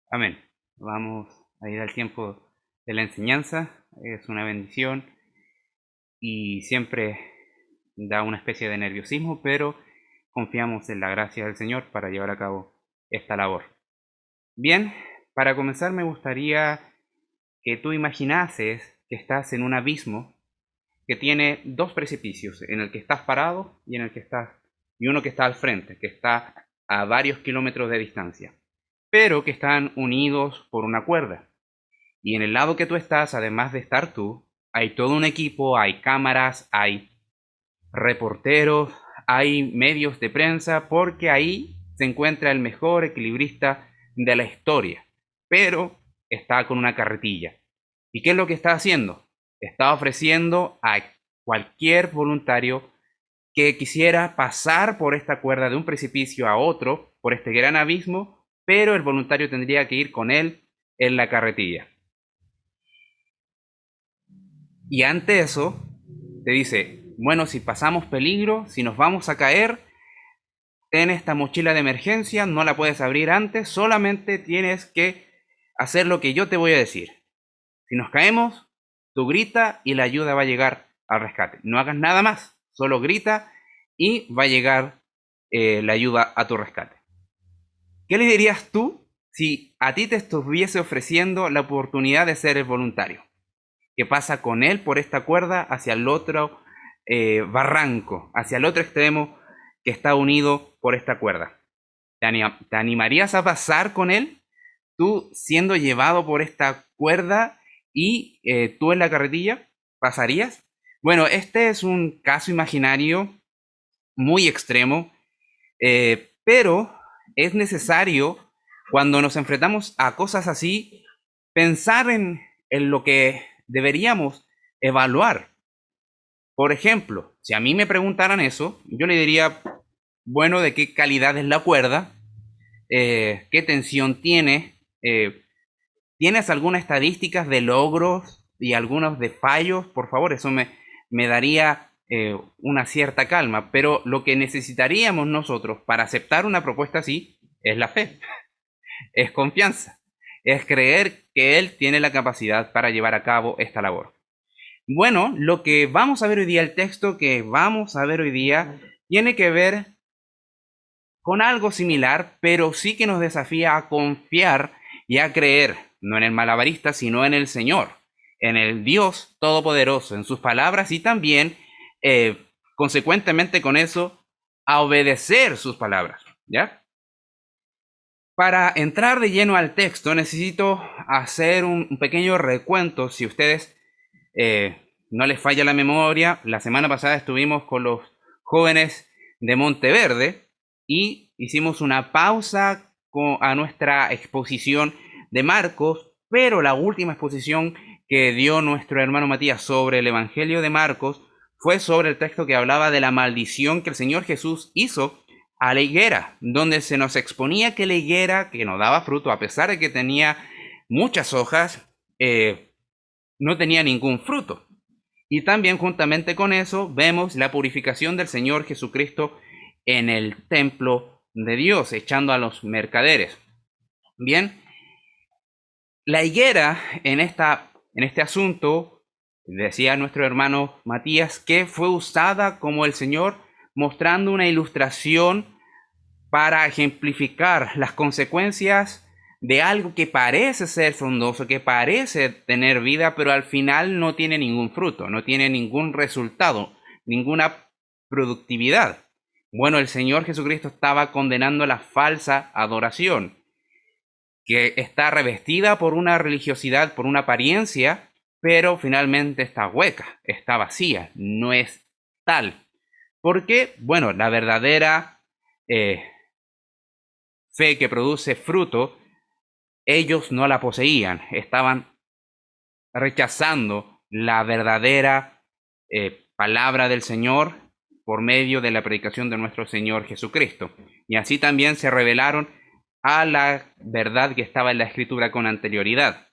Amén. Vamos a ir al tiempo de la enseñanza. Es una bendición y siempre da una especie de nerviosismo, pero confiamos en la gracia del Señor para llevar a cabo esta labor. Bien, para comenzar me gustaría que tú imaginases que estás en un abismo que tiene dos precipicios, en el que estás parado y y uno que está al frente, que está a varios kilómetros de distancia, pero que están unidos por una cuerda. Y en el lado que tú estás, además de estar tú, hay todo un equipo, hay cámaras, hay reporteros, hay medios de prensa, porque ahí se encuentra el mejor equilibrista de la historia, pero está con una carretilla. ¿Y qué es lo que está haciendo? Está ofreciendo a cualquier voluntario que quisiera pasar por esta cuerda de un precipicio a otro, por este gran abismo, pero el voluntario tendría que ir con él en la carretilla. Y ante eso, te dice, bueno, si pasamos peligro, si nos vamos a caer, ten esta mochila de emergencia, no la puedes abrir antes, solamente tienes que hacer lo que yo te voy a decir. Si nos caemos, tú grita y la ayuda va a llegar al rescate. No hagas nada más, solo grita y va a llegar la ayuda a tu rescate. ¿Qué le dirías tú si a ti te estuviese ofreciendo la oportunidad de ser el voluntario? Que pasa con él por esta cuerda hacia el otro barranco, hacia el otro extremo que está unido por esta cuerda. ¿Te animarías a pasar con él? Tú siendo llevado por esta cuerda y tú en la carretilla, ¿pasarías? Bueno, este es un caso imaginario muy extremo, pero es necesario cuando nos enfrentamos a cosas así pensar en lo que deberíamos evaluar. Por ejemplo, si a mí me preguntaran eso, yo le diría, bueno, ¿de qué calidad es la cuerda? ¿Qué tensión tiene? ¿Tienes algunas estadísticas de logros y algunos de fallos? Por favor, eso me daría una cierta calma. Pero lo que necesitaríamos nosotros para aceptar una propuesta así es la fe, es confianza, es creer que Él tiene la capacidad para llevar a cabo esta labor. Bueno, lo que vamos a ver hoy día, el texto que vamos a ver hoy día, tiene que ver con algo similar, pero sí que nos desafía a confiar y a creer, no en el malabarista, sino en el Señor, en el Dios Todopoderoso, en sus palabras y también, consecuentemente con eso, a obedecer sus palabras, ¿ya? Para entrar de lleno al texto, necesito hacer un pequeño recuento. Si ustedes no les falla la memoria, la semana pasada estuvimos con los jóvenes de Monteverde y hicimos una pausa a nuestra exposición de Marcos, pero la última exposición que dio nuestro hermano Matías sobre el Evangelio de Marcos fue sobre el texto que hablaba de la maldición que el Señor Jesús hizo a la higuera, donde se nos exponía que la higuera, que no daba fruto, a pesar de que tenía muchas hojas, no tenía ningún fruto. Y también juntamente con eso vemos la purificación del Señor Jesucristo en el templo de Dios, echando a los mercaderes. Bien, la higuera en este asunto, decía nuestro hermano Matías, que fue usada como el Señor mostrando una ilustración para ejemplificar las consecuencias de algo que parece ser frondoso, que parece tener vida, pero al final no tiene ningún fruto, no tiene ningún resultado, ninguna productividad. Bueno, el Señor Jesucristo estaba condenando la falsa adoración, que está revestida por una religiosidad, por una apariencia, pero finalmente está hueca, está vacía, no es tal. Porque, bueno, la verdadera fe que produce fruto, ellos no la poseían, estaban rechazando la verdadera palabra del Señor por medio de la predicación de nuestro Señor Jesucristo. Y así también se rebelaron a la verdad que estaba en la Escritura con anterioridad.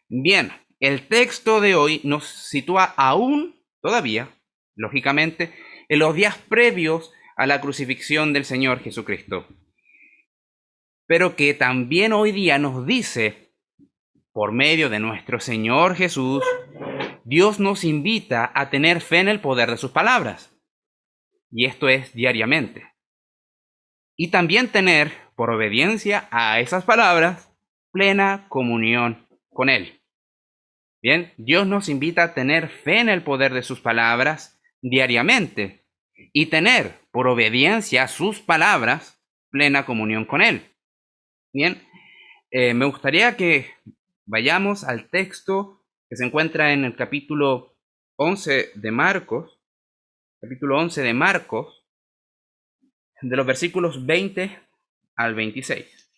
Bien, el texto de hoy nos sitúa aún, todavía, lógicamente, en los días previos a la crucifixión del Señor Jesucristo. pero que también hoy día nos dice, por medio de nuestro Señor Jesús, Dios nos invita a tener fe en el poder de sus palabras. Y esto es diariamente. Y también tener, por obediencia a esas palabras, plena comunión con Él. Bien, Dios nos invita a tener fe en el poder de sus palabras diariamente y tener, por obediencia a sus palabras, plena comunión con Él. Bien, me gustaría que vayamos al texto que se encuentra en el capítulo 11 de Marcos, de los versículos 20 al 26.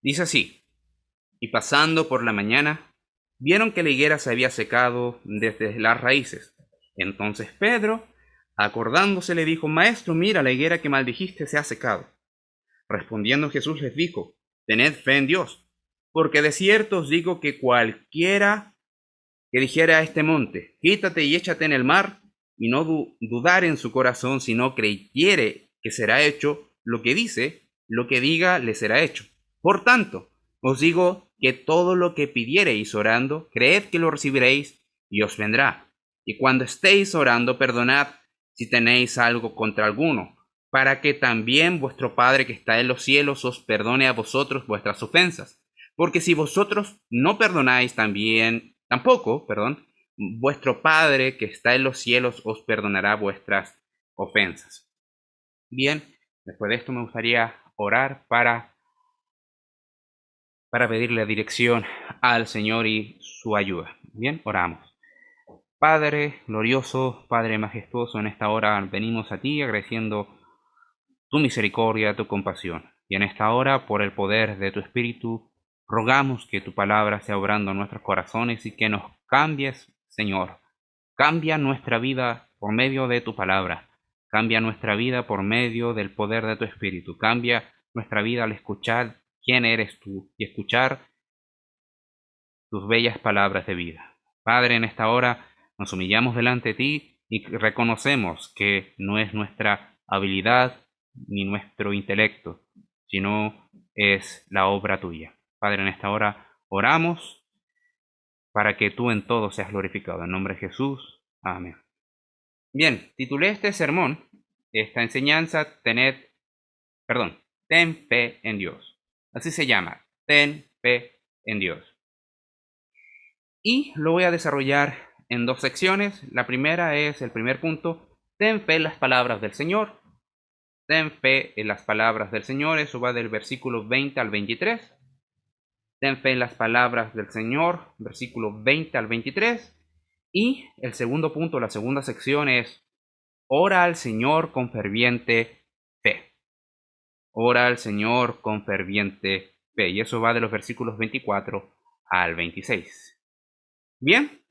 Dice así: y pasando por la mañana, vieron que la higuera se había secado desde las raíces. Entonces Pedro, acordándose, le dijo: Maestro, mira, la higuera que maldijiste se ha secado. Respondiendo Jesús les dijo: tened fe en Dios, porque de cierto os digo que cualquiera que dijera a este monte: quítate y échate en el mar, y no dudar en su corazón, sino creyere que será hecho lo que dice, lo que diga le será hecho. Por tanto, os digo que todo lo que pidiereis orando, creed que lo recibiréis y os vendrá. Y cuando estéis orando, perdonad si tenéis algo contra alguno, para que también vuestro Padre que está en los cielos os perdone a vosotros vuestras ofensas. Porque si vosotros no perdonáis tampoco, vuestro Padre que está en los cielos os perdonará vuestras ofensas. Bien, después de esto me gustaría orar para pedirle dirección al Señor y su ayuda. Bien, oramos. Padre glorioso, Padre majestuoso, en esta hora venimos a ti agradeciendo tu misericordia, tu compasión. Y en esta hora, por el poder de tu Espíritu, rogamos que tu palabra sea obrando en nuestros corazones y que nos cambies, Señor. Cambia nuestra vida por medio de tu palabra. Cambia nuestra vida por medio del poder de tu Espíritu. Cambia nuestra vida al escuchar quién eres tú y escuchar tus bellas palabras de vida. Padre, en esta hora nos humillamos delante de ti y reconocemos que no es nuestra habilidad ni nuestro intelecto, sino es la obra tuya. Padre, en esta hora oramos para que tú en todo seas glorificado. En nombre de Jesús. Amén. Bien, titulé este sermón, esta enseñanza, ten fe en Dios. Así se llama, ten fe en Dios. Y lo voy a desarrollar en dos secciones. La primera es el primer punto: ten fe en las palabras del Señor. Ten fe en las palabras del Señor. Eso va del versículo 20 al 23. Ten fe en las palabras del Señor, versículo 20 al 23. Y el segundo punto, la segunda sección es: ora al Señor con ferviente fe. Ora al Señor con ferviente fe. Y eso va de los versículos 24 al 26. Bien,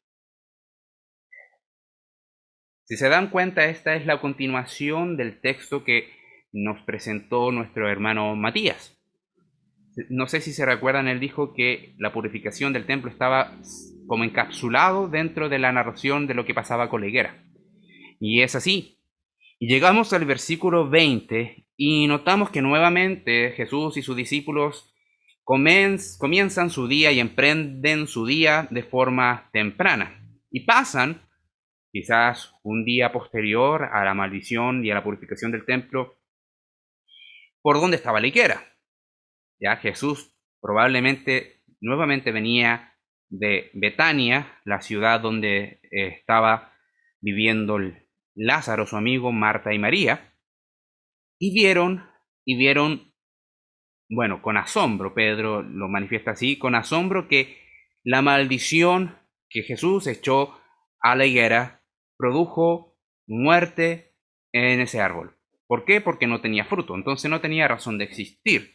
si se dan cuenta, esta es la continuación del texto que nos presentó nuestro hermano Matías. No sé si se recuerdan, él dijo que la purificación del templo estaba como encapsulado dentro de la narración de lo que pasaba con la higuera. Y es así. Y llegamos al versículo 20 y notamos que nuevamente Jesús y sus discípulos comienzan su día y emprenden su día de forma temprana. Y pasan, quizás un día posterior a la maldición y a la purificación del templo, por donde estaba la higuera. Ya Jesús probablemente nuevamente venía de Betania, la ciudad donde estaba viviendo Lázaro, su amigo, Marta y María, y vieron, bueno, con asombro, Pedro lo manifiesta así, con asombro, que la maldición que Jesús echó a la higuera produjo muerte en ese árbol. ¿Por qué? Porque no tenía fruto, entonces no tenía razón de existir.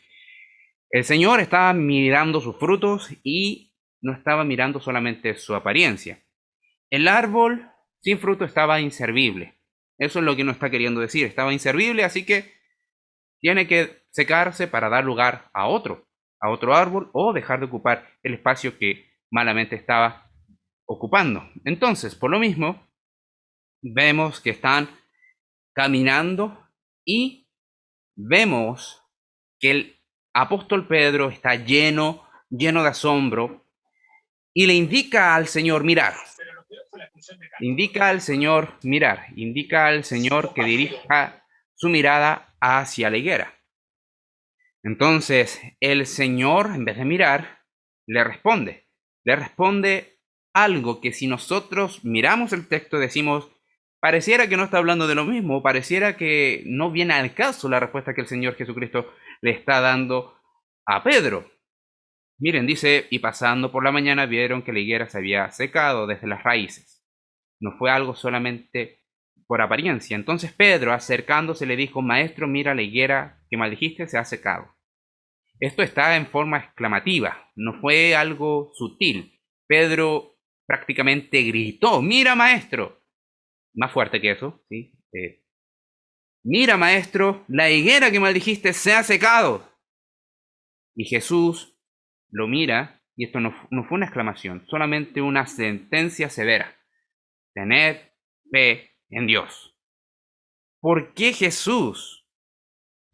El Señor estaba mirando sus frutos y no estaba mirando solamente su apariencia. El árbol sin fruto estaba inservible. Eso es lo que nos está queriendo decir. Estaba inservible, así que tiene que secarse para dar lugar a otro árbol, o dejar de ocupar el espacio que malamente estaba ocupando. Entonces, por lo mismo, vemos que están caminando y vemos que el apóstol Pedro está lleno de asombro y le indica al Señor mirar. Indica al Señor mirar, indica al Señor que dirija su mirada hacia la higuera. Entonces el Señor, en vez de mirar, le responde algo que si nosotros miramos el texto decimos, pareciera que no está hablando de lo mismo, pareciera que no viene al caso la respuesta que el Señor Jesucristo le está dando a Pedro. Miren, dice, y pasando por la mañana vieron que la higuera se había secado desde las raíces. No fue algo solamente por apariencia. Entonces Pedro, acercándose, le dijo, Maestro, mira la higuera que maldijiste se ha secado. Esto está en forma exclamativa, no fue algo sutil. Pedro prácticamente gritó, mira maestro, más fuerte que eso, ¿sí? Mira maestro, la higuera que maldijiste se ha secado. Y Jesús lo mira, y esto no fue una exclamación, solamente una sentencia severa. Tened fe en Dios. ¿Por qué Jesús?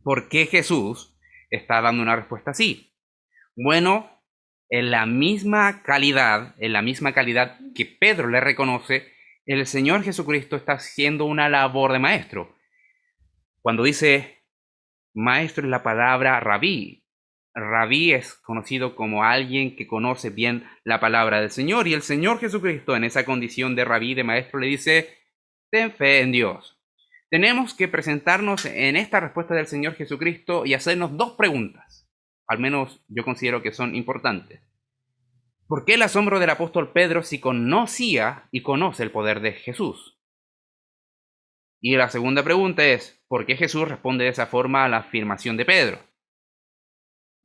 ¿Por qué Jesús está dando una respuesta así? Bueno, en la misma calidad que Pedro le reconoce, el Señor Jesucristo está haciendo una labor de maestro. Cuando dice maestro es la palabra rabí. Rabí es conocido como alguien que conoce bien la palabra del Señor, y el Señor Jesucristo en esa condición de rabí, de maestro, le dice, ten fe en Dios. Tenemos que presentarnos en esta respuesta del Señor Jesucristo y hacernos dos preguntas. Al menos yo considero que son importantes. ¿Por qué el asombro del apóstol Pedro si conocía y conoce el poder de Jesús? Y la segunda pregunta es, ¿por qué Jesús responde de esa forma a la afirmación de Pedro?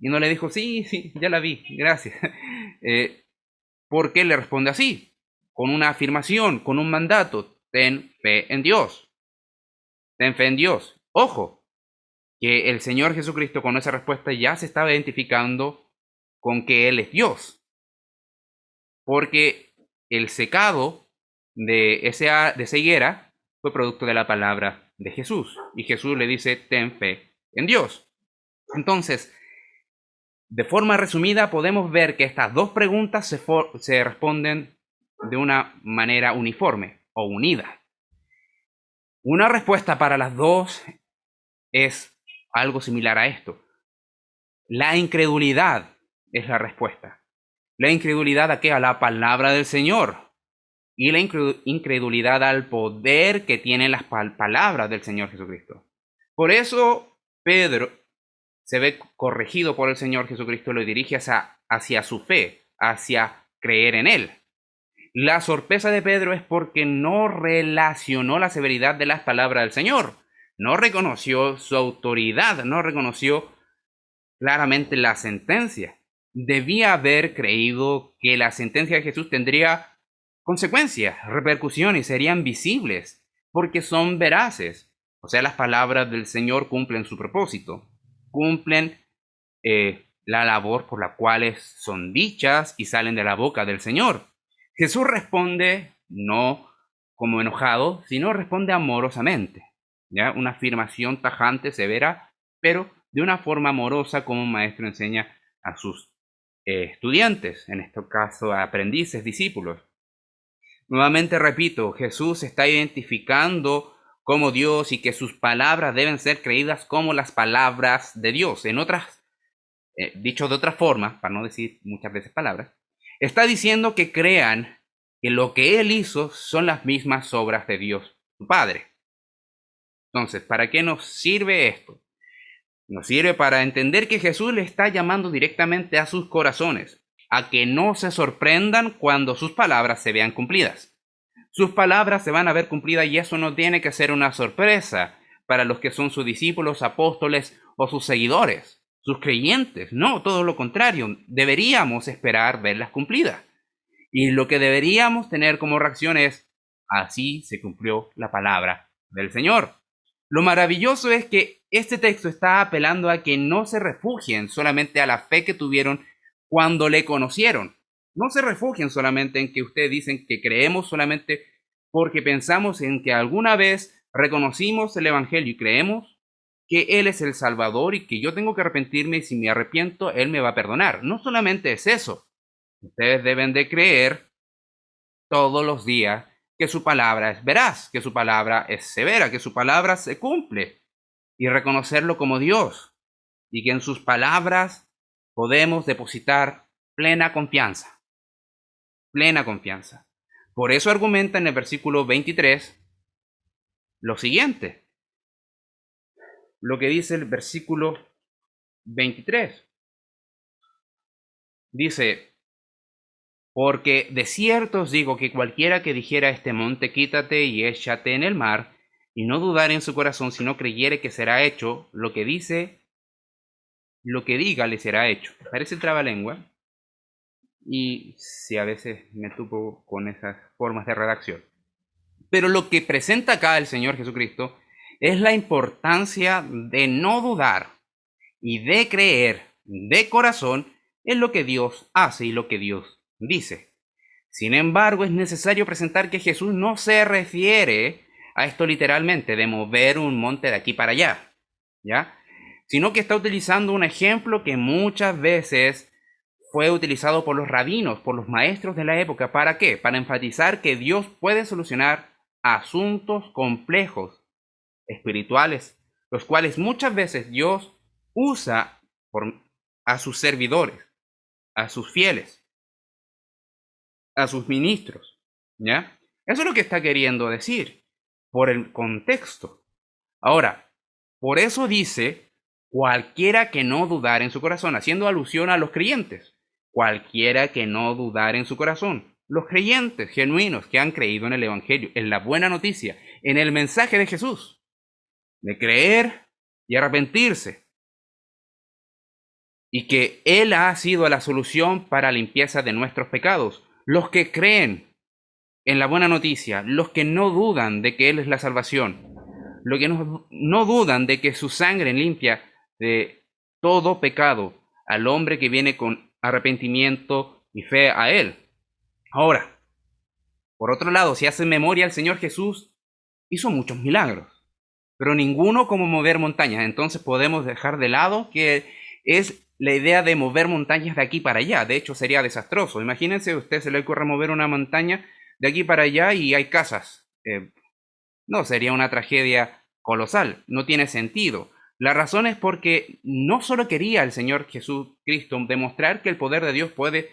Y no le dijo, sí, ya la vi, gracias. ¿Por qué le responde así? Con una afirmación, con un mandato, ten fe en Dios. Ten fe en Dios. Ojo, que el Señor Jesucristo con esa respuesta ya se estaba identificando con que Él es Dios. Porque el secado de esa higuera fue producto de la palabra de Jesús. Y Jesús le dice, ten fe en Dios. Entonces, de forma resumida, podemos ver que estas dos preguntas se responden de una manera uniforme o unida. Una respuesta para las dos es algo similar a esto. La incredulidad es la respuesta. La incredulidad a qué? A la palabra del Señor. Y la incredulidad al poder que tienen las palabras del Señor Jesucristo. Por eso Pedro se ve corregido por el Señor Jesucristo, lo dirige hacia su fe, hacia creer en Él. La sorpresa de Pedro es porque no relacionó la severidad de las palabras del Señor. No reconoció su autoridad, no reconoció claramente la sentencia. Debía haber creído que la sentencia de Jesús tendría consecuencias, repercusiones, serían visibles, porque son veraces. O sea, las palabras del Señor cumplen su propósito, cumplen la labor por la cual son dichas y salen de la boca del Señor. Jesús responde no como enojado, sino responde amorosamente. ¿Ya? Una afirmación tajante, severa, pero de una forma amorosa, como un maestro enseña a sus estudiantes, en este caso aprendices, discípulos. Nuevamente repito, Jesús está identificando como Dios y que sus palabras deben ser creídas como las palabras de Dios. En otras, dicho de otra forma, para no decir muchas veces palabras, está diciendo que crean que lo que Él hizo son las mismas obras de Dios, su Padre. Entonces, ¿para qué nos sirve esto? Nos sirve para entender que Jesús le está llamando directamente a sus corazones, a que no se sorprendan cuando sus palabras se vean cumplidas. Sus palabras se van a ver cumplidas y eso no tiene que ser una sorpresa para los que son sus discípulos, apóstoles o sus seguidores, sus creyentes. No, todo lo contrario, deberíamos esperar verlas cumplidas. Y lo que deberíamos tener como reacción es, así se cumplió la palabra del Señor. Lo maravilloso es que este texto está apelando a que no se refugien solamente a la fe que tuvieron cuando le conocieron. No se refugien solamente en que ustedes dicen que creemos solamente porque pensamos en que alguna vez reconocimos el Evangelio y creemos que Él es el Salvador y que yo tengo que arrepentirme y si me arrepiento, Él me va a perdonar. No solamente es eso. Ustedes deben de creer todos los días que su palabra es veraz, que su palabra es severa, que su palabra se cumple y reconocerlo como Dios y que en sus palabras podemos depositar plena confianza, plena confianza. Por eso argumenta en el versículo 23 lo siguiente, lo que dice el versículo 23. Dice, porque de cierto os digo que cualquiera que dijera a este monte, quítate y échate en el mar, y no dudare en su corazón, sino creyere que será hecho lo que dice, lo que diga le será hecho. Parece trabalengua, y sí, a veces me topo con esas formas de redacción. Pero lo que presenta acá el Señor Jesucristo es la importancia de no dudar y de creer de corazón en lo que Dios hace y lo que Dios dice. Sin embargo, es necesario presentar que Jesús no se refiere a esto literalmente, de mover un monte de aquí para allá, ¿ya? Sino que está utilizando un ejemplo que muchas veces fue utilizado por los rabinos, por los maestros de la época. ¿Para qué? Para enfatizar que Dios puede solucionar asuntos complejos, espirituales, los cuales muchas veces Dios usa a sus servidores, a sus fieles, a sus ministros, ¿ya? Eso es lo que está queriendo decir por el contexto. Ahora, por eso dice, cualquiera que no dudar en su corazón, haciendo alusión a los creyentes, cualquiera que no dudar en su corazón, los creyentes genuinos que han creído en el Evangelio, en la buena noticia, en el mensaje de Jesús, de creer y arrepentirse, y que Él ha sido la solución para la limpieza de nuestros pecados. Los que creen en la buena noticia, los que no dudan de que Él es la salvación, los que no dudan de que su sangre limpia de todo pecado al hombre que viene con arrepentimiento y fe a Él. Ahora, por otro lado, si hacen memoria, el Señor Jesús hizo muchos milagros, pero ninguno como mover montañas. Entonces podemos dejar de lado que es la idea de mover montañas de aquí para allá. De hecho, sería desastroso. Imagínense, a usted se le ocurre mover una montaña de aquí para allá y hay casas. No, sería una tragedia colosal. No tiene sentido. La razón es porque no solo quería el Señor Jesucristo demostrar que el poder de Dios puede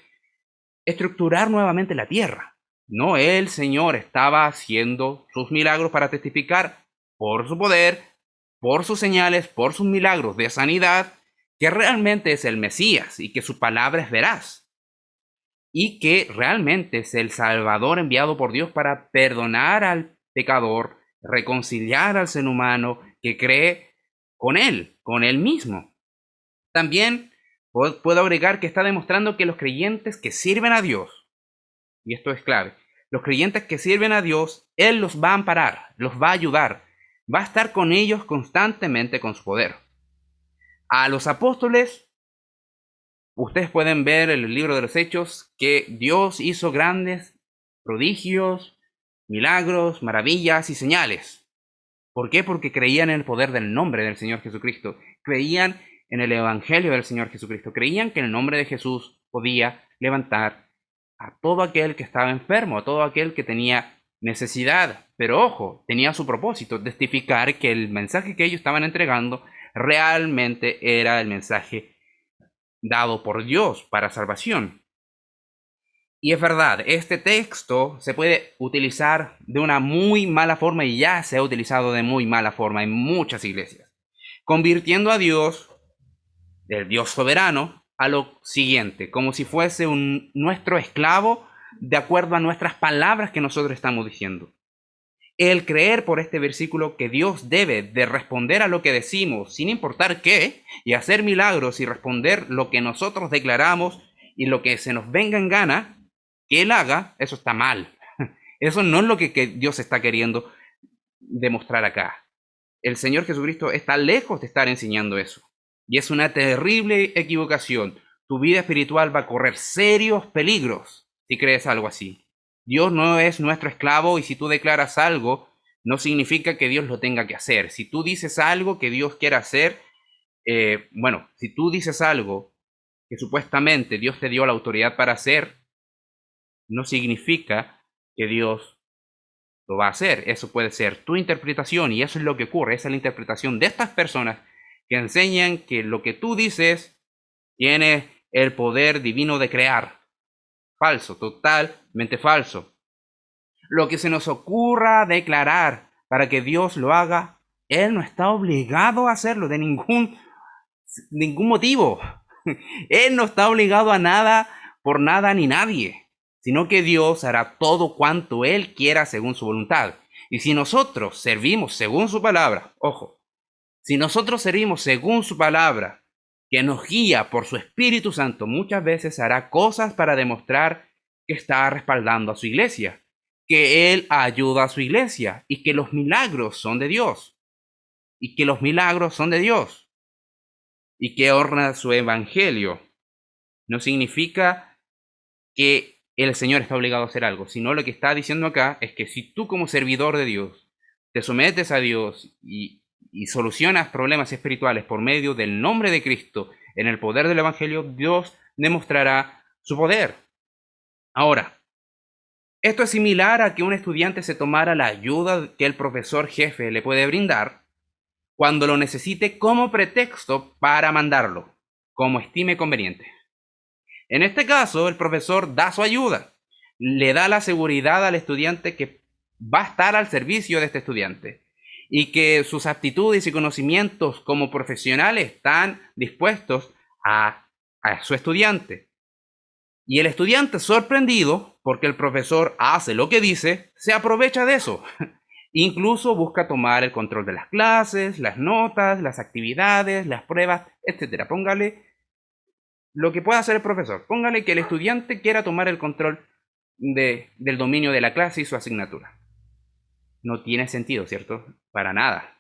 estructurar nuevamente la tierra. No, el Señor estaba haciendo sus milagros para testificar por su poder, por sus señales, por sus milagros de sanidad, que realmente es el Mesías y que su palabra es veraz. Y que realmente es el Salvador enviado por Dios para perdonar al pecador, reconciliar al ser humano que cree con él mismo. También puedo agregar que está demostrando que los creyentes que sirven a Dios, y esto es clave, los creyentes que sirven a Dios, Él los va a amparar, los va a ayudar, va a estar con ellos constantemente con su poder. A los apóstoles, ustedes pueden ver en el libro de los Hechos que Dios hizo grandes prodigios, milagros, maravillas y señales. ¿Por qué? Porque creían en el poder del nombre del Señor Jesucristo, creían en el Evangelio del Señor Jesucristo, creían que el nombre de Jesús podía levantar a todo aquel que estaba enfermo, a todo aquel que tenía necesidad. Pero ojo, tenía su propósito, testificar que el mensaje que ellos estaban entregando realmente era el mensaje dado por Dios para salvación. Y es verdad, este texto se puede utilizar de una muy mala forma y ya se ha utilizado de muy mala forma en muchas iglesias, convirtiendo a Dios, el Dios soberano, a lo siguiente, como si fuese nuestro esclavo de acuerdo a nuestras palabras que nosotros estamos diciendo. El creer por este versículo que Dios debe de responder a lo que decimos sin importar qué, y hacer milagros y responder lo que nosotros declaramos y lo que se nos venga en gana, que Él haga, eso está mal. Eso no es lo que Dios está queriendo demostrar acá. El Señor Jesucristo está lejos de estar enseñando eso. Y es una terrible equivocación. Tu vida espiritual va a correr serios peligros si crees algo así. Dios no es nuestro esclavo y si tú declaras algo, no significa que Dios lo tenga que hacer. Si tú dices algo que Dios quiere hacer, si tú dices algo que supuestamente Dios te dio la autoridad para hacer, no significa que Dios lo va a hacer. Eso puede ser tu interpretación y eso es lo que ocurre. Esa es la interpretación de estas personas que enseñan que lo que tú dices tiene el poder divino de crear. Falso, totalmente falso. Lo que se nos ocurra declarar para que Dios lo haga, Él no está obligado a hacerlo de ningún motivo. Él no está obligado a nada por nada ni nadie, sino que Dios hará todo cuanto Él quiera según su voluntad. Y si nosotros servimos según su palabra, ojo, si nosotros servimos según su palabra, que nos guía por su Espíritu Santo, muchas veces hará cosas para demostrar que está respaldando a su iglesia, que Él ayuda a su iglesia y que los milagros son de Dios. Y que los milagros son de Dios. Y que honra su evangelio. No significa que el Señor está obligado a hacer algo, sino lo que está diciendo acá es que si tú como servidor de Dios te sometes a Dios y solucionas problemas espirituales por medio del nombre de Cristo en el poder del evangelio, Dios demostrará su poder. Ahora, esto es similar a que un estudiante se tomara la ayuda que el profesor jefe le puede brindar cuando lo necesite como pretexto para mandarlo, como estime conveniente. En este caso, el profesor da su ayuda, le da la seguridad al estudiante que va a estar al servicio de este estudiante y que sus aptitudes y conocimientos como profesionales están dispuestos a su estudiante. Y el estudiante, sorprendido porque el profesor hace lo que dice, se aprovecha de eso. Incluso busca tomar el control de las clases, las notas, las actividades, las pruebas, etc. Póngale lo que pueda hacer el profesor. Póngale que el estudiante quiera tomar el control del dominio de la clase y su asignatura. No tiene sentido, ¿cierto? Para nada.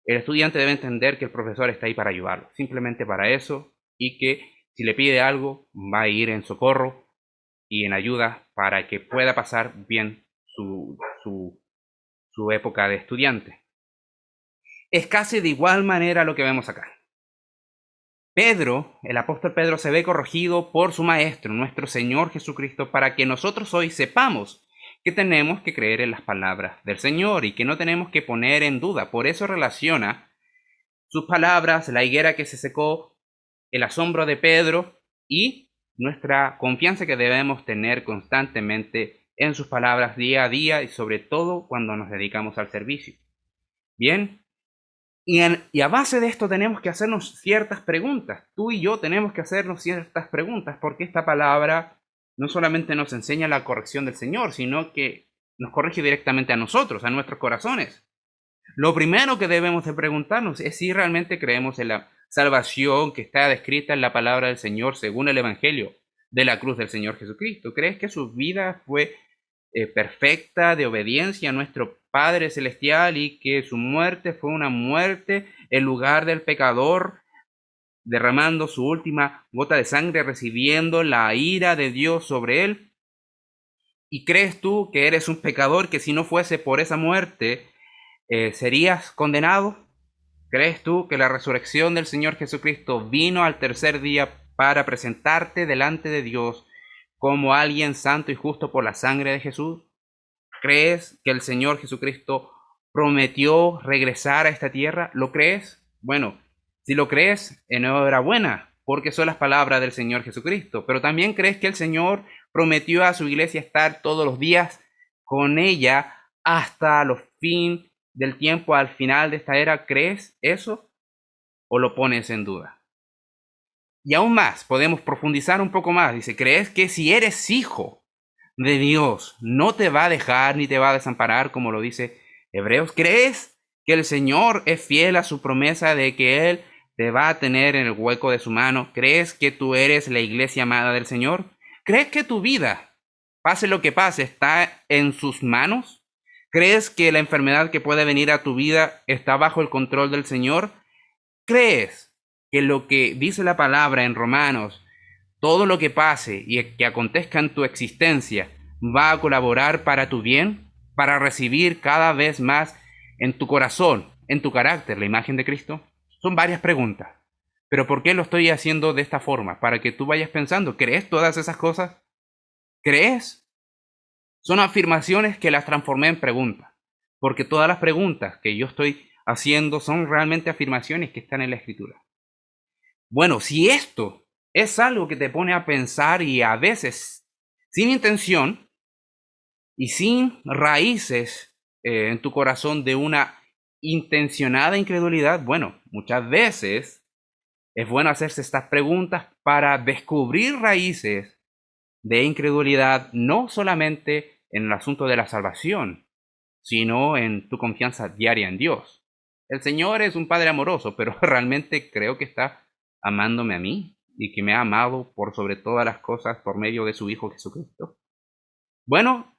El estudiante debe entender que el profesor está ahí para ayudarlo, simplemente para eso, y que si le pide algo, va a ir en socorro y en ayuda para que pueda pasar bien su época de estudiante. Es casi de igual manera lo que vemos acá. Pedro, el apóstol Pedro, se ve corregido por su maestro, nuestro Señor Jesucristo, para que nosotros hoy sepamos que tenemos que creer en las palabras del Señor y que no tenemos que poner en duda. Por eso relaciona sus palabras, la higuera que se secó, el asombro de Pedro y nuestra confianza que debemos tener constantemente en sus palabras día a día y sobre todo cuando nos dedicamos al servicio. Bien, y a base de esto tenemos que hacernos ciertas preguntas. Tú y yo tenemos que hacernos ciertas preguntas porque esta palabra no solamente nos enseña la corrección del Señor, sino que nos corrige directamente a nosotros, a nuestros corazones. Lo primero que debemos de preguntarnos es si realmente creemos en la salvación que está descrita en la palabra del Señor según el Evangelio de la cruz del Señor Jesucristo. ¿Crees que su vida fue perfecta de obediencia a nuestro Padre Celestial y que su muerte fue una muerte en lugar del pecador, derramando su última gota de sangre, recibiendo la ira de Dios sobre él? ¿Y crees tú que eres un pecador que si no fuese por esa muerte serías condenado? ¿Crees tú que la resurrección del Señor Jesucristo vino al tercer día para presentarte delante de Dios como alguien santo y justo por la sangre de Jesús? ¿Crees que el Señor Jesucristo prometió regresar a esta tierra? ¿Lo crees? Bueno, si lo crees, enhorabuena, porque son las palabras del Señor Jesucristo. Pero también crees que el Señor prometió a su iglesia estar todos los días con ella hasta los fin del tiempo, al final de esta era. ¿Crees eso o lo pones en duda? Y aún más, podemos profundizar un poco más. Dice, ¿crees que si eres hijo de Dios no te va a dejar ni te va a desamparar, como lo dice Hebreos? ¿Crees que el Señor es fiel a su promesa de que Él te va a tener en el hueco de su mano? ¿Crees que tú eres la iglesia amada del Señor? ¿Crees que tu vida, pase lo que pase, está en sus manos? ¿Crees que la enfermedad que puede venir a tu vida está bajo el control del Señor? ¿Crees que lo que dice la palabra en Romanos, todo lo que pase y que acontezca en tu existencia, va a colaborar para tu bien, para recibir cada vez más en tu corazón, en tu carácter, la imagen de Cristo? Son varias preguntas. Pero ¿por qué lo estoy haciendo de esta forma? Para que tú vayas pensando, ¿crees todas esas cosas? ¿Crees? Son afirmaciones que las transformé en preguntas. Porque todas las preguntas que yo estoy haciendo son realmente afirmaciones que están en la Escritura. Bueno, si esto es algo que te pone a pensar y a veces sin intención y sin raíces en tu corazón de una intencionada incredulidad, bueno, muchas veces es bueno hacerse estas preguntas para descubrir raíces de incredulidad, no solamente en el asunto de la salvación, sino en tu confianza diaria en Dios. El Señor es un Padre amoroso, pero realmente creo que está amándome a mí y que me ha amado por sobre todas las cosas por medio de su Hijo Jesucristo. Bueno,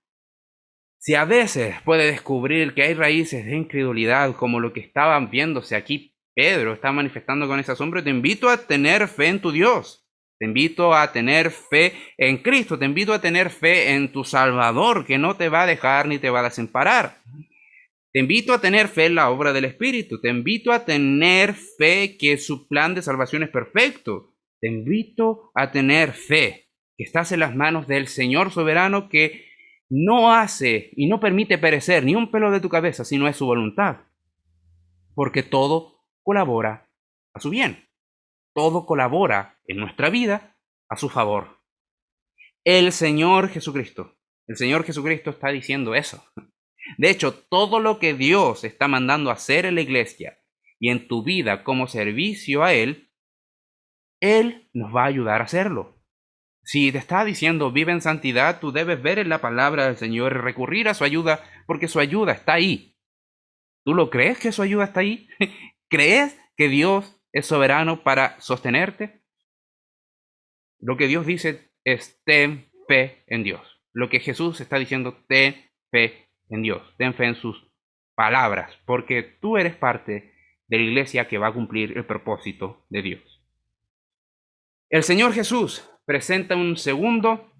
si a veces puede descubrir que hay raíces de incredulidad como lo que estaban viéndose aquí, Pedro está manifestando con ese asombro, te invito a tener fe en tu Dios. Te invito a tener fe en Cristo, te invito a tener fe en tu Salvador, que no te va a dejar ni te va a desamparar. Te invito a tener fe en la obra del Espíritu, te invito a tener fe que su plan de salvación es perfecto. Te invito a tener fe que estás en las manos del Señor soberano que no hace y no permite perecer ni un pelo de tu cabeza si no es su voluntad, porque todo colabora a su bien. Todo colabora en nuestra vida a su favor. El Señor Jesucristo está diciendo eso. De hecho, todo lo que Dios está mandando a hacer en la iglesia y en tu vida como servicio a Él nos va a ayudar a hacerlo. Si te está diciendo vive en santidad, tú debes ver en la palabra del Señor y recurrir a su ayuda, porque su ayuda está ahí. ¿Tú lo crees que su ayuda está ahí? ¿Crees que Dios es soberano para sostenerte? Lo que Dios dice es ten fe en Dios. Lo que Jesús está diciendo, ten fe en Dios. Ten fe en sus palabras, porque tú eres parte de la iglesia que va a cumplir el propósito de Dios. El Señor Jesús presenta un segundo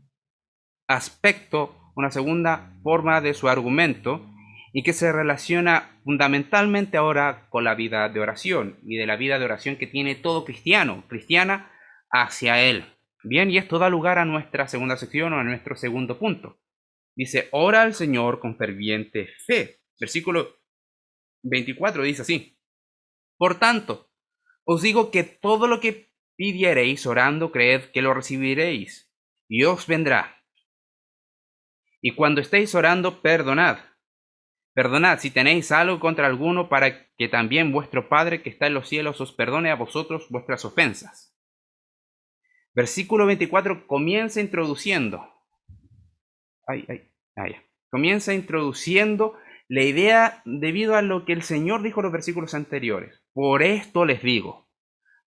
aspecto, una segunda forma de su argumento, y que se relaciona fundamentalmente ahora con la vida de oración y de la vida de oración que tiene todo cristiana hacia Él. Bien, y esto da lugar a nuestra segunda sección o a nuestro segundo punto. Dice, ora al Señor con ferviente fe. Versículo 24 dice así, por tanto, os digo que todo lo que pidiereis orando, creed que lo recibiréis, y os vendrá. Y cuando estéis orando, perdonad. Perdonad si tenéis algo contra alguno, para que también vuestro Padre que está en los cielos os perdone a vosotros vuestras ofensas. Versículo 24 comienza introduciendo. Comienza introduciendo la idea debido a lo que el Señor dijo en los versículos anteriores. Por esto les digo.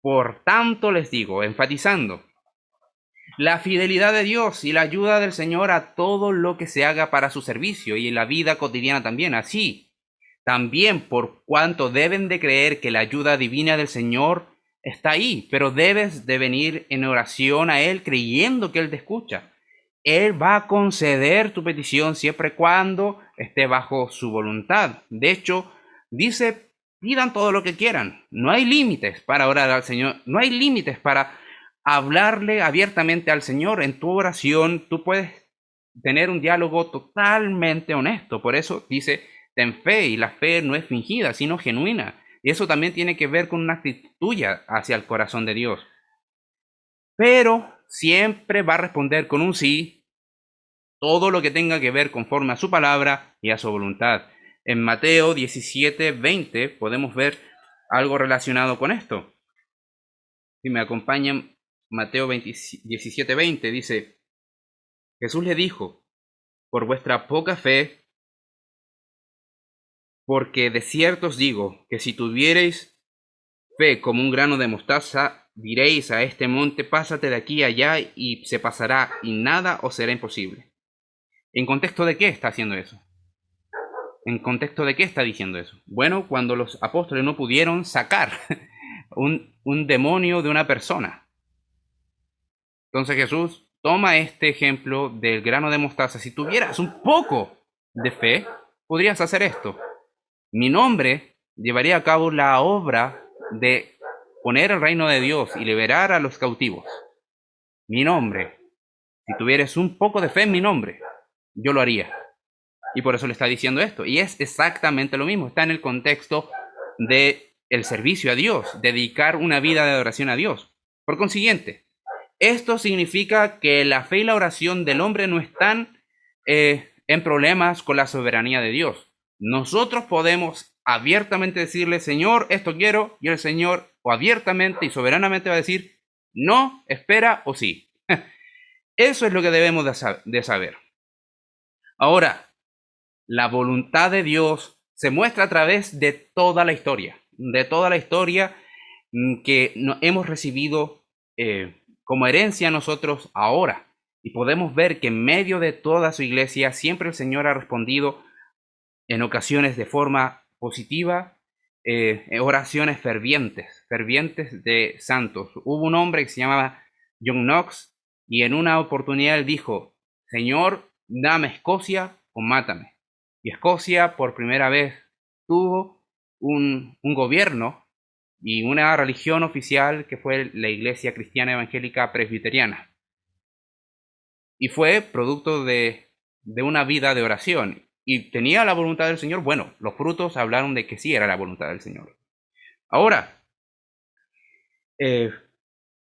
Por tanto les digo, enfatizando la fidelidad de Dios y la ayuda del Señor a todo lo que se haga para su servicio y en la vida cotidiana también. Así, también por cuanto deben de creer que la ayuda divina del Señor está ahí, pero debes de venir en oración a Él creyendo que Él te escucha. Él va a conceder tu petición siempre y cuando esté bajo su voluntad. De hecho, dice, pidan todo lo que quieran. No hay límites para orar al Señor. No hay límites para hablarle abiertamente al Señor. En tu oración tú puedes tener un diálogo totalmente honesto. Por eso dice, ten fe, y la fe no es fingida, sino genuina. Y eso también tiene que ver con una actitud tuya hacia el corazón de Dios. Pero siempre va a responder con un sí, todo lo que tenga que ver conforme a su palabra y a su voluntad. En Mateo 17:20 podemos ver algo relacionado con esto. Si me acompañan, Mateo 17:20 dice, Jesús le dijo, por vuestra poca fe, porque de cierto os digo que si tuviereis fe como un grano de mostaza, diréis a este monte, pásate de aquí a allá, y se pasará, y nada os será imposible. ¿En contexto de qué está haciendo eso? ¿En contexto de qué está diciendo eso? Bueno, cuando los apóstoles no pudieron sacar un demonio de una persona. Entonces Jesús toma este ejemplo del grano de mostaza. Si tuvieras un poco de fe, podrías hacer esto. Mi nombre llevaría a cabo la obra de poner el reino de Dios y liberar a los cautivos. Mi nombre. Si tuvieras un poco de fe en mi nombre, yo lo haría. Y por eso le está diciendo esto. Y es exactamente lo mismo. Está en el contexto de el servicio a Dios, dedicar una vida de adoración a Dios. Por consiguiente, esto significa que la fe y la oración del hombre no están en problemas con la soberanía de Dios. Nosotros podemos abiertamente decirle, Señor, esto quiero, y el Señor o abiertamente y soberanamente va a decir, no, espera o sí. Eso es lo que debemos de saber. Ahora, la voluntad de Dios se muestra a través de toda la historia que hemos recibido como herencia nosotros ahora. Y podemos ver que en medio de toda su iglesia siempre el Señor ha respondido en ocasiones de forma positiva, oraciones fervientes de santos. Hubo un hombre que se llamaba John Knox y en una oportunidad él dijo, Señor, dame Escocia o mátame. Y Escocia por primera vez tuvo un gobierno y una religión oficial que fue la Iglesia Cristiana Evangélica Presbiteriana. Y fue producto de una vida de oración. Y tenía la voluntad del Señor. Bueno, los frutos hablaron de que sí era la voluntad del Señor. Ahora,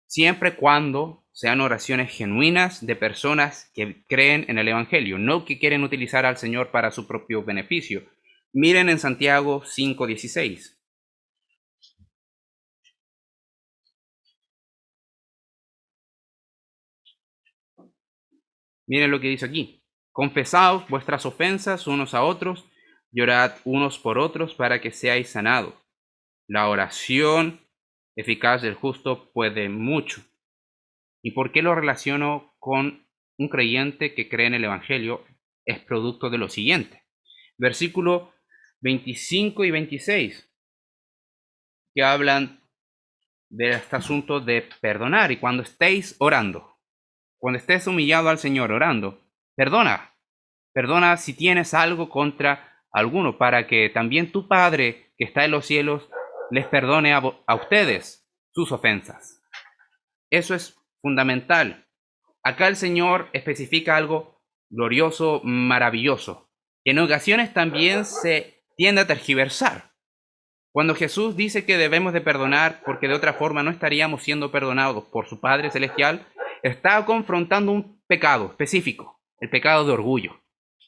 siempre cuando sean oraciones genuinas de personas que creen en el Evangelio, no que quieren utilizar al Señor para su propio beneficio. Miren en Santiago 5:16. Miren lo que dice aquí. Confesaos vuestras ofensas unos a otros, llorad unos por otros para que seáis sanados. La oración eficaz del justo puede mucho. ¿Y por qué lo relaciono con un creyente que cree en el Evangelio? Es producto de lo siguiente. Versículo 25 y 26, que hablan de este asunto de perdonar. Y cuando estéis orando, cuando estés humillado al Señor orando, perdona. Perdona si tienes algo contra alguno, para que también tu Padre que está en los cielos les perdone a ustedes sus ofensas. Eso es fundamental. Acá el Señor especifica algo glorioso, maravilloso, que en ocasiones también se tiende a tergiversar. Cuando Jesús dice que debemos de perdonar porque de otra forma no estaríamos siendo perdonados por su Padre Celestial, está confrontando un pecado específico, el pecado de orgullo,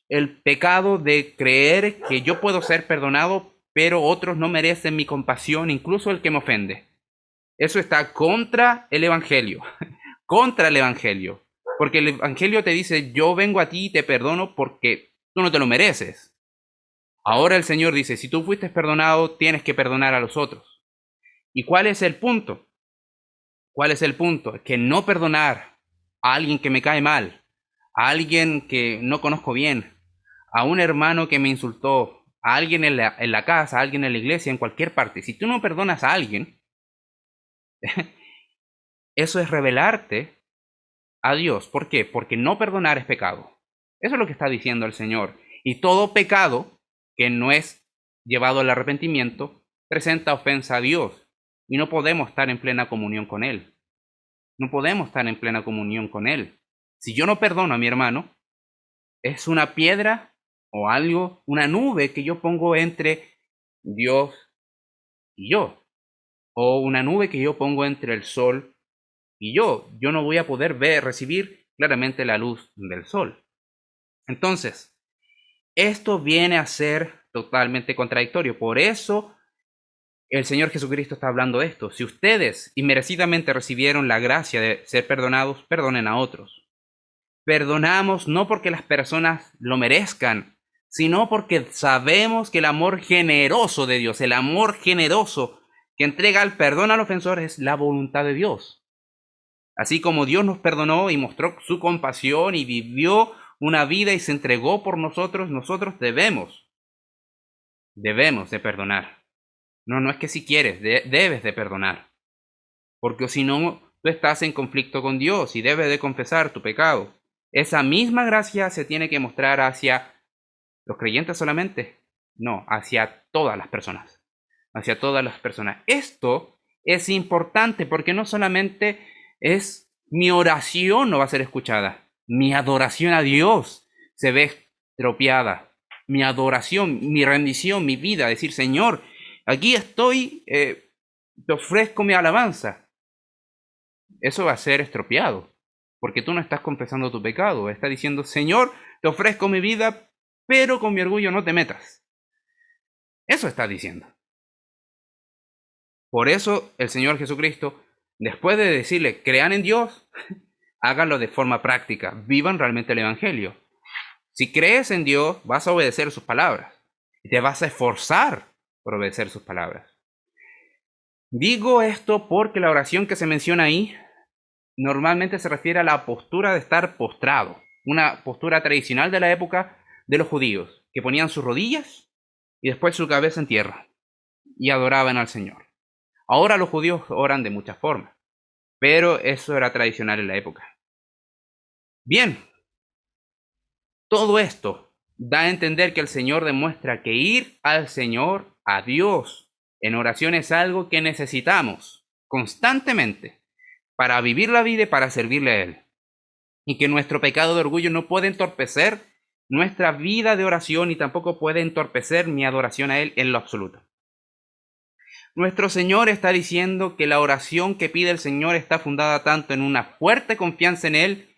el pecado de creer que yo puedo ser perdonado, pero otros no merecen mi compasión, incluso el que me ofende. Eso está contra el Evangelio, contra el Evangelio. Porque el Evangelio te dice, yo vengo a ti y te perdono porque tú no te lo mereces. Ahora el Señor dice, si tú fuiste perdonado, tienes que perdonar a los otros. ¿Y cuál es el punto? ¿Cuál es el punto? Que no perdonar a alguien que me cae mal, a alguien que no conozco bien, a un hermano que me insultó, a alguien en la casa, a alguien en la iglesia, en cualquier parte. Si tú no perdonas a alguien, eso es rebelarte a Dios. ¿Por qué? Porque no perdonar es pecado. Eso es lo que está diciendo el Señor. Y todo pecado que no es llevado al arrepentimiento presenta ofensa a Dios. Y no podemos estar en plena comunión con Él. No podemos estar en plena comunión con Él. Si yo no perdono a mi hermano, es una piedra o algo, una nube que yo pongo entre Dios y yo. O una nube que yo pongo entre el sol y yo. Yo no voy a poder recibir claramente la luz del sol. Entonces, esto viene a ser totalmente contradictorio. Por eso el Señor Jesucristo está hablando de esto. Si ustedes inmerecidamente recibieron la gracia de ser perdonados, perdonen a otros. Perdonamos no porque las personas lo merezcan, sino porque sabemos que el amor generoso de Dios, el amor generoso que entrega el perdón al ofensor es la voluntad de Dios. Así como Dios nos perdonó y mostró su compasión y vivió una vida y se entregó por nosotros, nosotros debemos de perdonar. No es que si quieres, debes de perdonar. Porque si no, tú estás en conflicto con Dios y debes de confesar tu pecado. Esa misma gracia se tiene que mostrar hacia los creyentes solamente, no, hacia todas las personas, hacia todas las personas. Esto es importante porque no solamente es mi oración no va a ser escuchada, mi adoración a Dios se ve estropeada, mi adoración, mi rendición, mi vida, decir, Señor, aquí estoy, te ofrezco mi alabanza. Eso va a ser estropeado, porque tú no estás confesando tu pecado, estás diciendo, Señor, te ofrezco mi vida, pero con mi orgullo no te metas. Eso está diciendo. Por eso el Señor Jesucristo, después de decirle, crean en Dios, háganlo de forma práctica, vivan realmente el Evangelio. Si crees en Dios, vas a obedecer sus palabras y te vas a esforzar por obedecer sus palabras. Digo esto porque la oración que se menciona ahí normalmente se refiere a la postura de estar postrado, una postura tradicional de la época de los judíos, que ponían sus rodillas y después su cabeza en tierra y adoraban al Señor. Ahora los judíos oran de muchas formas, pero eso era tradicional en la época. Bien, todo esto da a entender que el Señor demuestra que ir al Señor, a Dios, en oración es algo que necesitamos constantemente para vivir la vida y para servirle a Él. Y que nuestro pecado de orgullo no puede entorpecer nuestra vida de oración y tampoco puede entorpecer mi adoración a Él en lo absoluto. Nuestro Señor está diciendo que la oración que pide el Señor está fundada tanto en una fuerte confianza en Él,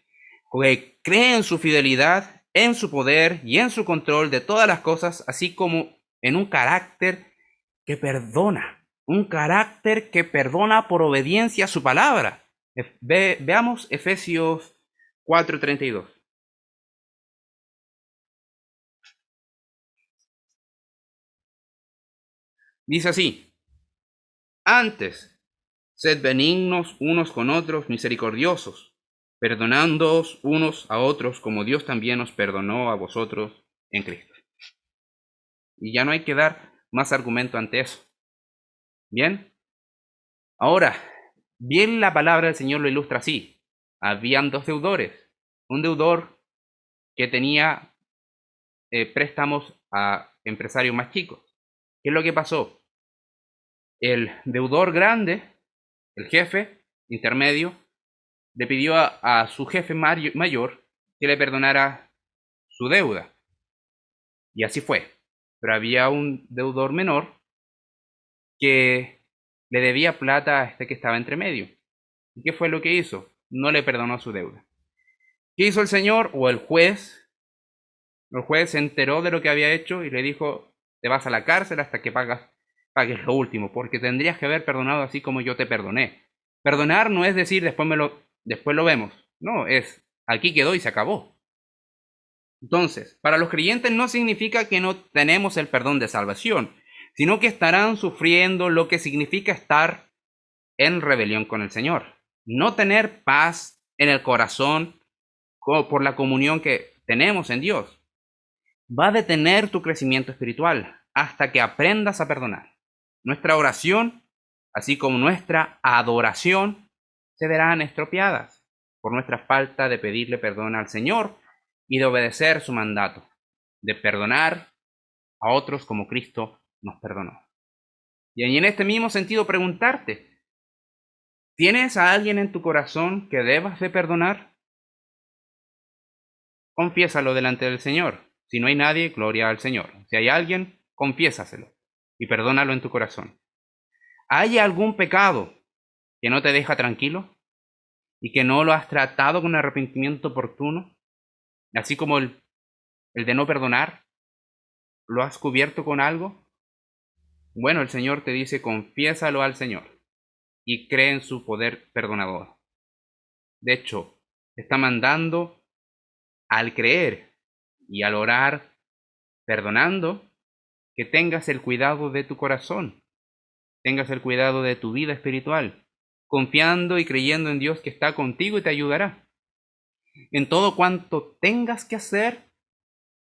que cree en su fidelidad, en su poder y en su control de todas las cosas, así como en un carácter que perdona, un carácter que perdona por obediencia a su palabra. Veamos Efesios 4:32. Dice así, antes, sed benignos unos con otros, misericordiosos, perdonándoos unos a otros como Dios también os perdonó a vosotros en Cristo. Y ya no hay que dar más argumento ante eso. Bien, ahora, bien la palabra del Señor lo ilustra así. Habían dos deudores. Un deudor que tenía préstamos a empresarios más chicos. ¿Qué es lo que pasó? El deudor grande, el jefe intermedio, le pidió a su jefe mayor que le perdonara su deuda. Y así fue. Pero había un deudor menor que le debía plata a este que estaba entre medio. ¿Y qué fue lo que hizo? No le perdonó su deuda. ¿Qué hizo el señor o el juez? El juez se enteró de lo que había hecho y le dijo, te vas a la cárcel hasta que pagues lo último, porque tendrías que haber perdonado así como yo te perdoné. Perdonar no es decir después lo vemos. No, es aquí quedó y se acabó. Entonces, para los creyentes no significa que no tenemos el perdón de salvación, sino que estarán sufriendo lo que significa estar en rebelión con el Señor. No tener paz en el corazón por la comunión que tenemos en Dios. Va a detener tu crecimiento espiritual hasta que aprendas a perdonar. Nuestra oración, así como nuestra adoración, se verán estropeadas por nuestra falta de pedirle perdón al Señor y de obedecer su mandato, de perdonar a otros como Cristo nos perdonó. Y en este mismo sentido preguntarte, ¿tienes a alguien en tu corazón que debas de perdonar? Confiésalo delante del Señor. Si no hay nadie, gloria al Señor. Si hay alguien, confiésaselo y perdónalo en tu corazón. ¿Hay algún pecado que no te deja tranquilo y que no lo has tratado con arrepentimiento oportuno? Así como el de no perdonar, ¿lo has cubierto con algo? Bueno, el Señor te dice, confiésalo al Señor y cree en su poder perdonador. De hecho, te está mandando al creer y al orar perdonando, que tengas el cuidado de tu corazón, tengas el cuidado de tu vida espiritual, confiando y creyendo en Dios que está contigo y te ayudará. En todo cuanto tengas que hacer,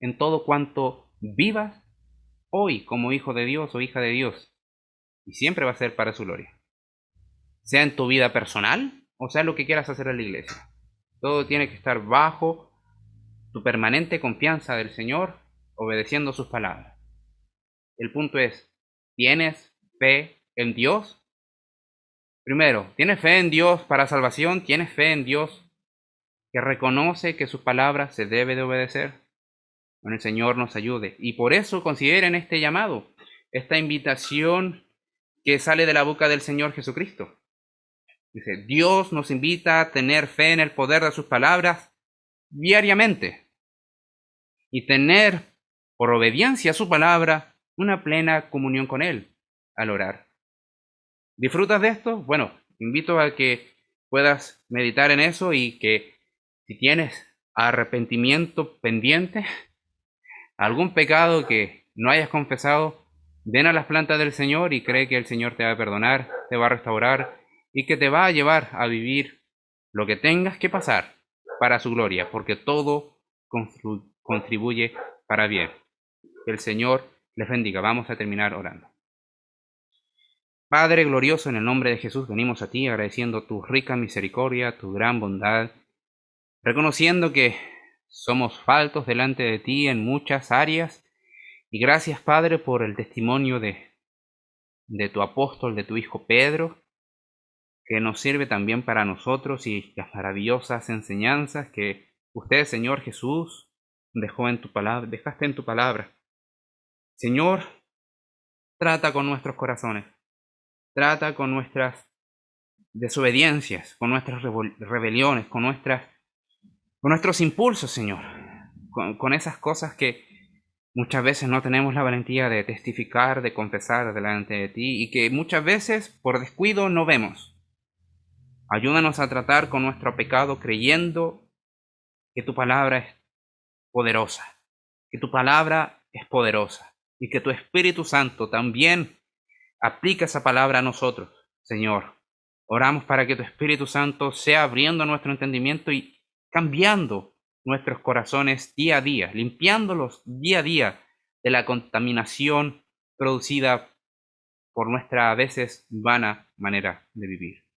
en todo cuanto vivas hoy como hijo de Dios o hija de Dios, y siempre va a ser para su gloria. Sea en tu vida personal, o sea lo que quieras hacer en la iglesia. Todo tiene que estar bajo tu permanente confianza del Señor, obedeciendo sus palabras. El punto es, ¿tienes fe en Dios? Primero, ¿tienes fe en Dios para salvación? ¿Tienes fe en Dios que reconoce que su palabra se debe de obedecer? Bueno, el Señor nos ayude. Y por eso consideren este llamado, esta invitación que sale de la boca del Señor Jesucristo. Dice, Dios nos invita a tener fe en el poder de sus palabras diariamente y tener, por obediencia a su palabra, una plena comunión con Él al orar. ¿Disfrutas de esto? Bueno, invito a que puedas meditar en eso y que si tienes arrepentimiento pendiente, algún pecado que no hayas confesado, ven a las plantas del Señor y cree que el Señor te va a perdonar, te va a restaurar y que te va a llevar a vivir lo que tengas que pasar para su gloria, porque todo contribuye para bien. Que el Señor les bendiga. Vamos a terminar orando. Padre glorioso, en el nombre de Jesús venimos a ti agradeciendo tu rica misericordia, tu gran bondad, reconociendo que somos faltos delante de ti en muchas áreas, y gracias, Padre, por el testimonio de tu apóstol, de tu hijo Pedro, que nos sirve también para nosotros y las maravillosas enseñanzas que usted, Señor Jesús, dejaste en tu palabra. Señor, trata con nuestros corazones, trata con nuestras desobediencias, con nuestras rebeliones, con nuestros impulsos, Señor, con esas cosas que muchas veces no tenemos la valentía de testificar, de confesar delante de ti y que muchas veces por descuido no vemos. Ayúdanos a tratar con nuestro pecado creyendo que tu palabra es poderosa, que tu palabra es poderosa y que tu Espíritu Santo también aplica esa palabra a nosotros, Señor. Oramos para que tu Espíritu Santo sea abriendo nuestro entendimiento y cambiando nuestros corazones día a día, limpiándolos día a día de la contaminación producida por nuestra a veces vana manera de vivir.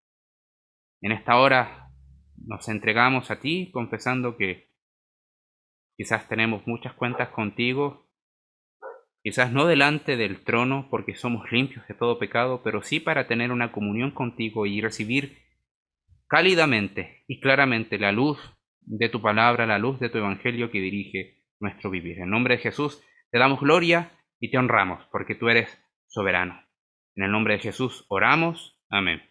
En esta hora nos entregamos a ti, confesando que quizás tenemos muchas cuentas contigo, quizás no delante del trono porque somos limpios de todo pecado, pero sí para tener una comunión contigo y recibir cálidamente y claramente la luz de tu palabra, la luz de tu evangelio que dirige nuestro vivir. En nombre de Jesús te damos gloria y te honramos porque tú eres soberano. En el nombre de Jesús oramos. Amén.